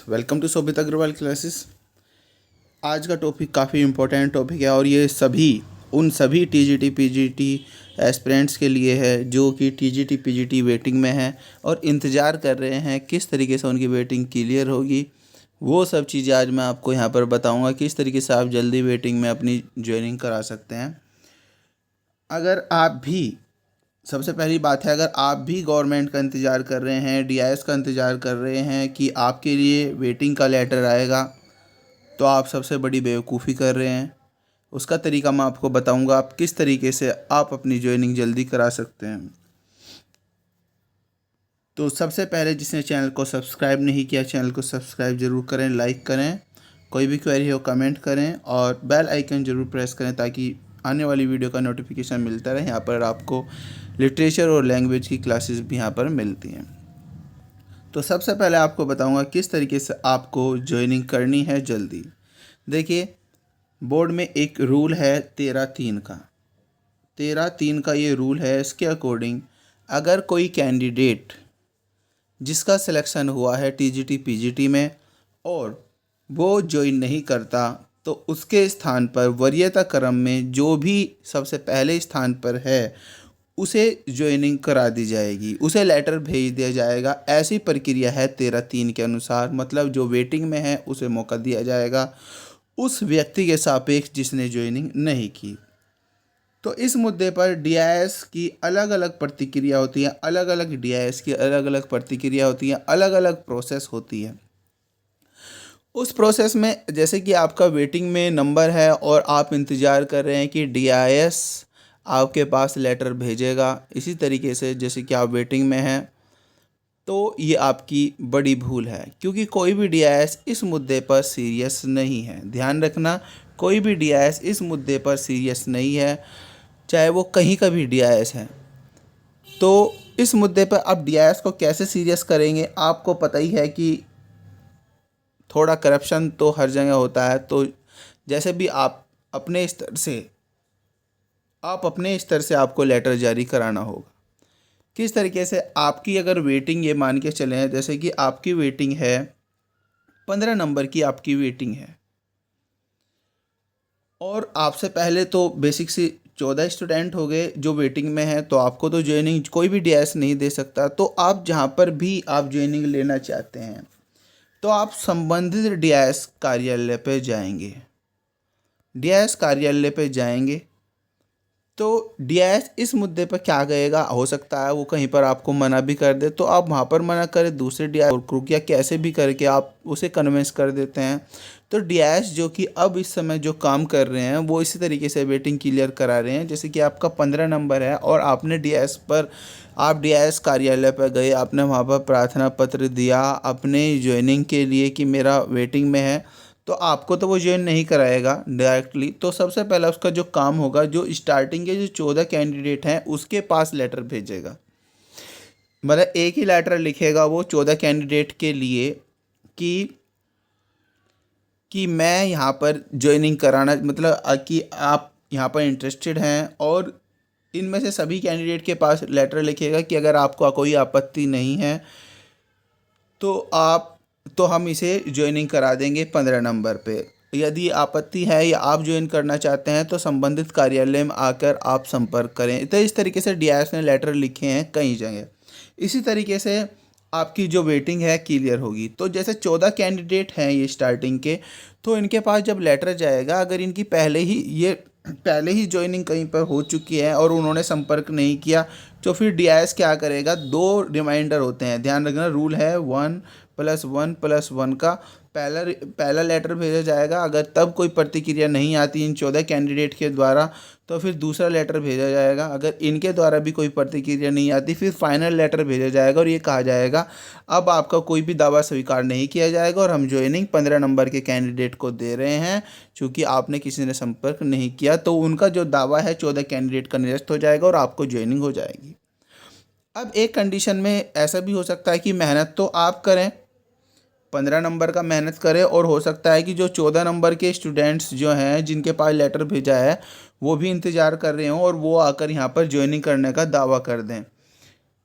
Welcome to Shobhit Agarwal classes. आज का topic काफ़ी इम्पोर्टेंट टॉपिक है और ये उन सभी टीजीटी पीजीटी एस्पिरेंट्स के लिए है जो कि टीजीटी पीजीटी वेटिंग में हैं और इंतज़ार कर रहे हैं किस तरीके से उनकी वेटिंग क्लियर होगी। वो सब चीज़ें आज मैं आपको यहाँ पर बताऊँगा किस तरीके से आप जल्दी वेटिंग में अपनी ज्वाइनिंग करा सकते हैं। अगर आप भी सबसे पहली बात है, अगर आप भी गवर्नमेंट का इंतज़ार कर रहे हैं, डीआईएस का इंतज़ार कर रहे हैं कि आपके लिए वेटिंग का लेटर आएगा, तो आप सबसे बड़ी बेवकूफ़ी कर रहे हैं। उसका तरीका मैं आपको बताऊंगा, आप किस तरीके से आप अपनी ज्वाइनिंग जल्दी करा सकते हैं। तो सबसे पहले जिसने चैनल को सब्सक्राइब नहीं किया, चैनल को सब्सक्राइब ज़रूर करें, लाइक करें, कोई भी क्वेरी हो कमेंट करें और बेल आइकन ज़रूर प्रेस करें ताकि आने वाली वीडियो का नोटिफिकेशन मिलता रहे। यहाँ पर आपको लिटरेचर और लैंग्वेज की क्लासेस भी यहाँ पर मिलती हैं। तो सबसे पहले आपको बताऊंगा किस तरीके से आपको ज्वाइनिंग करनी है जल्दी। देखिए, बोर्ड में एक रूल है 13(3) का। 13(3) का ये रूल है। इसके अकॉर्डिंग अगर कोई कैंडिडेट जिसका सिलेक्शन हुआ है टीजीटी पीजीटी में और वो ज्वाइन नहीं करता, तो उसके स्थान पर वरीयता क्रम में जो भी सबसे पहले स्थान पर है उसे ज्वाइनिंग करा दी जाएगी, उसे लेटर भेज दिया जाएगा। ऐसी प्रक्रिया है 13(3) के अनुसार। मतलब जो वेटिंग में है उसे मौका दिया जाएगा उस व्यक्ति के सापेक्ष जिसने ज्वाइनिंग नहीं की। तो इस मुद्दे पर डीआईएस की अलग अलग प्रतिक्रिया होती है, अलग अलग डीआईएस की अलग अलग प्रतिक्रिया होती है, अलग अलग प्रोसेस होती है। उस प्रोसेस में जैसे कि आपका वेटिंग में नंबर है और आप इंतज़ार कर रहे हैं कि डीआईएस आपके पास लेटर भेजेगा, इसी तरीके से जैसे कि आप वेटिंग में हैं, तो ये आपकी बड़ी भूल है क्योंकि कोई भी डीआईएस इस मुद्दे पर सीरियस नहीं है। ध्यान रखना, कोई भी डीआईएस इस मुद्दे पर सीरियस नहीं है, चाहे वो कहीं का भी डीआईएस है। तो इस मुद्दे पर आप डीआईएस को कैसे सीरियस करेंगे, आपको पता ही है कि थोड़ा करप्शन तो हर जगह होता है। तो जैसे भी आप अपने स्तर से आपको लेटर जारी कराना होगा। किस तरीके से, आपकी अगर वेटिंग ये मान के चले हैं जैसे कि आपकी वेटिंग है 15 नंबर की आपकी वेटिंग है और आपसे पहले तो बेसिक से 14 स्टूडेंट हो गए जो वेटिंग में हैं, तो आपको तो ज्वाइनिंग कोई भी डीआईएस नहीं दे सकता। तो आप जहाँ पर भी आप ज्वाइनिंग लेना चाहते हैं तो आप संबंधित डीआईएस कार्यालय पे जाएंगे। डीआईएस कार्यालय पे जाएंगे तो डीआईएस इस मुद्दे पर क्या कहेगा, हो सकता है वो कहीं पर आपको मना भी कर दे, तो आप वहाँ पर मना करें, दूसरे डीआईएस और क्रूक या कैसे भी करके आप उसे कन्विंस कर देते हैं। तो डीआईएस जो कि अब इस समय जो काम कर रहे हैं वो इसी तरीके से वेटिंग क्लियर करा रहे हैं। जैसे कि आपका 15 नंबर है और आपने आप डीआईएस कार्यालय पर गए, आपने वहाँ पर प्रार्थना पत्र दिया अपने ज्वाइनिंग के लिए कि मेरा वेटिंग में है, तो आपको तो वो ज्वाइन नहीं कराएगा डायरेक्टली। तो सबसे पहला उसका जो काम होगा, जो स्टार्टिंग के जो 14 कैंडिडेट हैं उसके पास लेटर भेजेगा। मतलब एक ही लेटर लिखेगा वो 14 कैंडिडेट के लिए कि मैं यहाँ पर ज्वाइनिंग कराना, मतलब कि आप यहाँ पर इंटरेस्टेड हैं, और इनमें से सभी कैंडिडेट के पास लेटर लिखेगा कि अगर आपको कोई आपत्ति नहीं है तो हम इसे ज्वाइनिंग करा देंगे 15 नंबर पे। यदि आपत्ति है या आप ज्वाइन करना चाहते हैं तो संबंधित कार्यालय में आकर आप संपर्क करें। तो इस तरीके से डीआईएस ने लेटर लिखे हैं कई जगह। इसी तरीके से आपकी जो वेटिंग है क्लियर होगी। तो जैसे 14 कैंडिडेट हैं ये स्टार्टिंग के, तो इनके पास जब लेटर जाएगा, अगर इनकी पहले ही ज्वाइनिंग कहीं पर हो चुकी है और उन्होंने संपर्क नहीं किया, तो फिर डीआईएस क्या करेगा, 2 रिमाइंडर होते हैं, ध्यान रखना, रूल है 1+1+1 का। पहला लेटर भेजा जाएगा, अगर तब कोई प्रतिक्रिया नहीं आती इन 14 कैंडिडेट के द्वारा तो फिर दूसरा लेटर भेजा जाएगा। अगर इनके द्वारा भी कोई प्रतिक्रिया नहीं आती फिर फाइनल लेटर भेजा जाएगा और ये कहा जाएगा अब आपका कोई भी दावा स्वीकार नहीं किया जाएगा और हम ज्वाइनिंग 15 नंबर के कैंडिडेट को दे रहे हैं। चूँकि आपने किसी ने संपर्क नहीं किया तो उनका जो दावा है 14 कैंडिडेट का निरस्त हो जाएगा और आपको ज्वाइनिंग हो जाएगी। अब एक कंडीशन में ऐसा भी हो सकता है कि मेहनत तो आप करें, 15 नंबर का मेहनत करें, और हो सकता है कि जो 14 नंबर के स्टूडेंट्स जो हैं जिनके पास लेटर भेजा है वो भी इंतज़ार कर रहे हों और वो आकर यहाँ पर ज्वाइनिंग करने का दावा कर दें।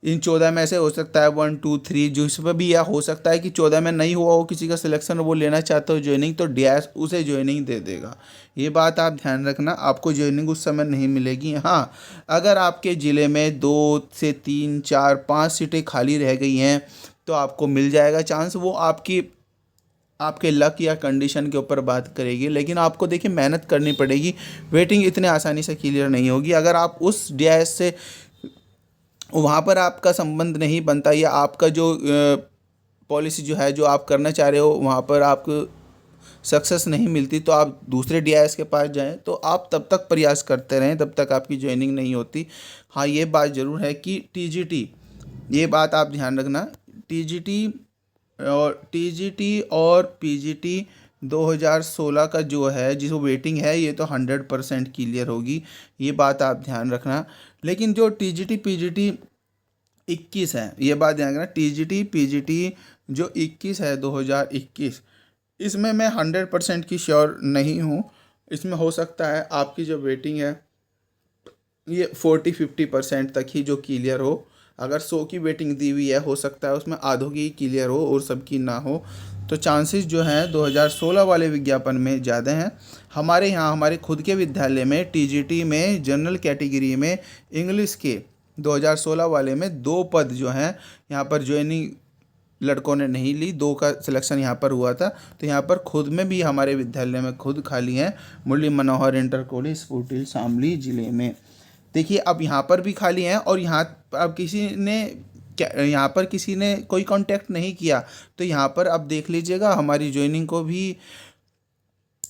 इन 14 में से हो सकता है 1 2 3, जिसमें भी यह हो सकता है कि 14 में नहीं हुआ हो किसी का सिलेक्शन, वो लेना चाहता हो ज्वाइनिंग, तो डीआईएस उसे ज्वाइनिंग दे देगा। ये बात आप ध्यान रखना, आपको ज्वाइनिंग उस समय नहीं मिलेगी। हाँ, अगर आपके ज़िले में 2 से 3 4 5 सीटें खाली रह गई हैं तो आपको मिल जाएगा चांस। वो आपके लक या कंडीशन के ऊपर बात करेगी, लेकिन आपको देखिए मेहनत करनी पड़ेगी। वेटिंग इतने आसानी से क्लियर नहीं होगी। अगर आप उस डीआईएस से वहाँ पर आपका संबंध नहीं बनता, या आपका जो पॉलिसी जो है जो आप करना चाह रहे हो वहाँ पर आपको सक्सेस नहीं मिलती, तो आप दूसरे डीआईएस के पास जाएं। तो आप तब तक प्रयास करते रहें तब तक आपकी ज्वाइनिंग नहीं होती। हाँ, ये बात ज़रूर है कि टीजीटी, ये बात आप ध्यान रखना, टीजीटी और पीजीटी 2016 का जो है जिसको वेटिंग है ये तो 100% क्लियर होगी, ये बात आप ध्यान रखना। लेकिन जो टीजीटी पीजीटी 21 है, ये बात ध्यान रखना, टीजीटी पीजीटी जो 21 है 2021, इसमें मैं 100% की श्योर नहीं हूँ। इसमें हो सकता है आपकी जो वेटिंग है ये 40-50% तक ही जो क्लियर हो। अगर 100 की वेटिंग दी हुई है, हो सकता है उसमें आधों की क्लियर हो और सबकी ना हो। तो चांसेस जो हैं 2016 वाले विज्ञापन में ज़्यादा हैं। हमारे यहाँ हमारे खुद के विद्यालय में टीजीटी में जनरल कैटेगरी में इंग्लिश के 2016 वाले में 2 पद जो हैं यहाँ पर ज्वाइनिंग लड़कों ने नहीं ली, 2 का सिलेक्शन यहाँ पर हुआ था। तो यहाँ पर खुद में भी हमारे विद्यालय में खुद खाली हैं, मुरली मनोहर इंटर कॉलेज स्फूर्तिल शामली ज़िले में। देखिए अब यहाँ पर भी खाली हैं, और यहाँ अब यहाँ पर किसी ने कोई कांटेक्ट नहीं किया, तो यहाँ पर अब देख लीजिएगा हमारी ज्वाइनिंग को भी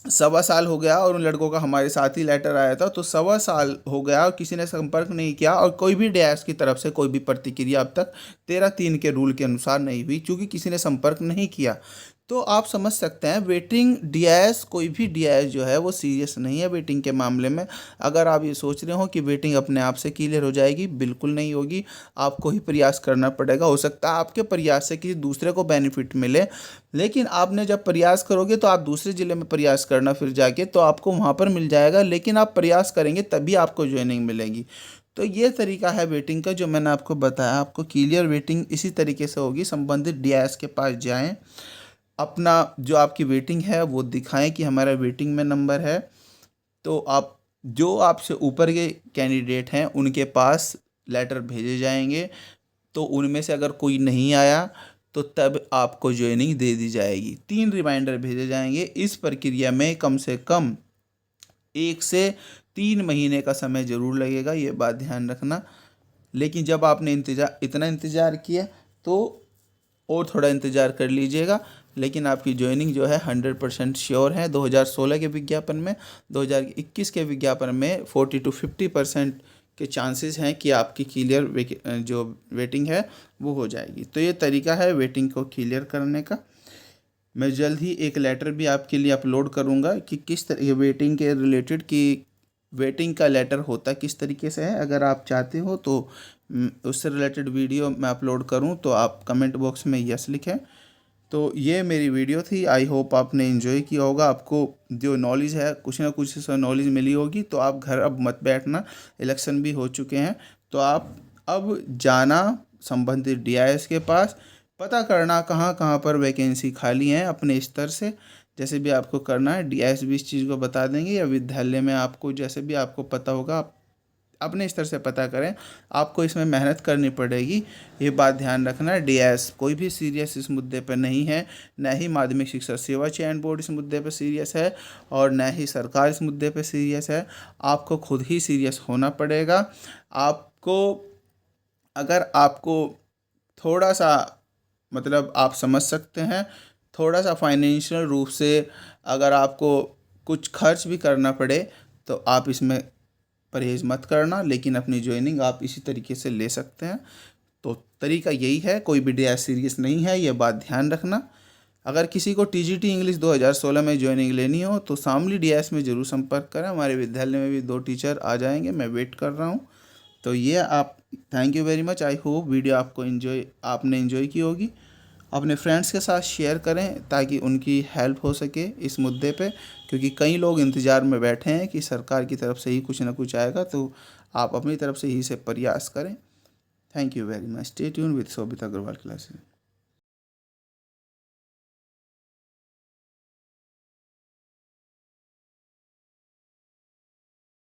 1.25 साल हो गया, और उन लड़कों का हमारे साथ ही लेटर आया था, तो 1.25 साल हो गया और किसी ने संपर्क नहीं किया, और कोई भी डीआईएस की तरफ से कोई भी प्रतिक्रिया अब तक 13(3) के रूल के अनुसार नहीं हुई, क्योंकि किसी ने संपर्क नहीं किया। तो आप समझ सकते हैं वेटिंग डीआईएस, कोई भी डीआईएस जो है वो सीरियस नहीं है वेटिंग के मामले में। अगर आप ये सोच रहे हो कि वेटिंग अपने आप से क्लियर हो जाएगी, बिल्कुल नहीं होगी, आपको ही प्रयास करना पड़ेगा। हो सकता है आपके प्रयास से किसी दूसरे को बेनिफिट मिले, लेकिन आपने जब प्रयास करोगे तो आप दूसरे ज़िले में प्रयास करना फिर जाके, तो आपको वहाँ पर मिल जाएगा, लेकिन आप प्रयास करेंगे तभी आपको ज्वाइनिंग मिलेगी। तो ये तरीका है वेटिंग का जो मैंने आपको बताया। आपको क्लियर वेटिंग इसी तरीके से होगी। संबंधित डीआईएस के पास जाएं, अपना जो आपकी वेटिंग है वो दिखाएं कि हमारा वेटिंग में नंबर है, तो आप जो आपसे ऊपर के कैंडिडेट हैं उनके पास लेटर भेजे जाएंगे। तो उनमें से अगर कोई नहीं आया तो तब आपको ज्वाइनिंग दे दी जाएगी। 3 रिमाइंडर भेजे जाएंगे। इस प्रक्रिया में कम से कम 1 से 3 महीने का समय ज़रूर लगेगा, ये बात ध्यान रखना। लेकिन जब आपने इतना इंतज़ार किया तो और थोड़ा इंतज़ार कर लीजिएगा, लेकिन आपकी ज्वाइनिंग जो है 100% श्योर है। 2016 के विज्ञापन में, 2021 के विज्ञापन में 40-50% के चांसेस हैं कि आपकी क्लियर जो वेटिंग है वो हो जाएगी। तो ये तरीका है वेटिंग को क्लियर करने का। मैं जल्द ही एक लेटर भी आपके लिए अपलोड करूँगा कि किस तरह वेटिंग के रिलेटेड, कि वेटिंग का लेटर होता किस तरीके से है। अगर आप चाहते हो तो उससे रिलेटेड वीडियो मैं अपलोड करूं तो आप कमेंट बॉक्स में यस लिखें। तो ये मेरी वीडियो थी। आई होप आपने एंजॉय किया होगा। आपको जो नॉलेज है कुछ ना कुछ से नॉलेज मिली होगी। तो आप घर अब मत बैठना, इलेक्शन भी हो चुके हैं, तो आप अब जाना संबंधित डीआईएस के पास, पता करना कहाँ कहाँ पर वैकेंसी खाली हैं अपने स्तर से। जैसे भी आपको करना है, डीआईएस भी इस चीज़ को बता देंगे, या विद्यालय में आपको जैसे भी आपको पता होगा आप अपने स्तर से पता करें। आपको इसमें मेहनत करनी पड़ेगी, ये बात ध्यान रखना। डीआईएस कोई भी सीरियस इस मुद्दे पर नहीं है, न ही माध्यमिक शिक्षा सेवा चयन बोर्ड इस मुद्दे पर सीरियस है, और न ही सरकार इस मुद्दे पर सीरियस है। आपको खुद ही सीरियस होना पड़ेगा। आपको अगर आपको थोड़ा सा मतलब आप समझ सकते हैं, थोड़ा सा फाइनेंशियल रूप से अगर आपको कुछ खर्च भी करना पड़े तो आप इसमें परहेज़ मत करना, लेकिन अपनी ज्वाइनिंग आप इसी तरीके से ले सकते हैं। तो तरीका यही है, कोई भी डीआईएस सीरियस नहीं है, ये बात ध्यान रखना। अगर किसी को टीजीटी इंग्लिश 2016 में ज्वाइनिंग लेनी हो तो शामली डीआईएस में ज़रूर संपर्क करें। हमारे विद्यालय में भी 2 टीचर आ जाएंगे, मैं वेट कर रहा हूँ। तो ये आप thank you very much. I hope video आपने एंजॉय की होगी। अपने फ्रेंड्स के साथ शेयर करें ताकि उनकी हेल्प हो सके इस मुद्दे पे, क्योंकि कई लोग इंतज़ार में बैठे हैं कि सरकार की तरफ से ही कुछ ना कुछ आएगा। तो आप अपनी तरफ से ही से प्रयास करें। Thank you very much. Stay tuned with Shobhita Agarwal classes.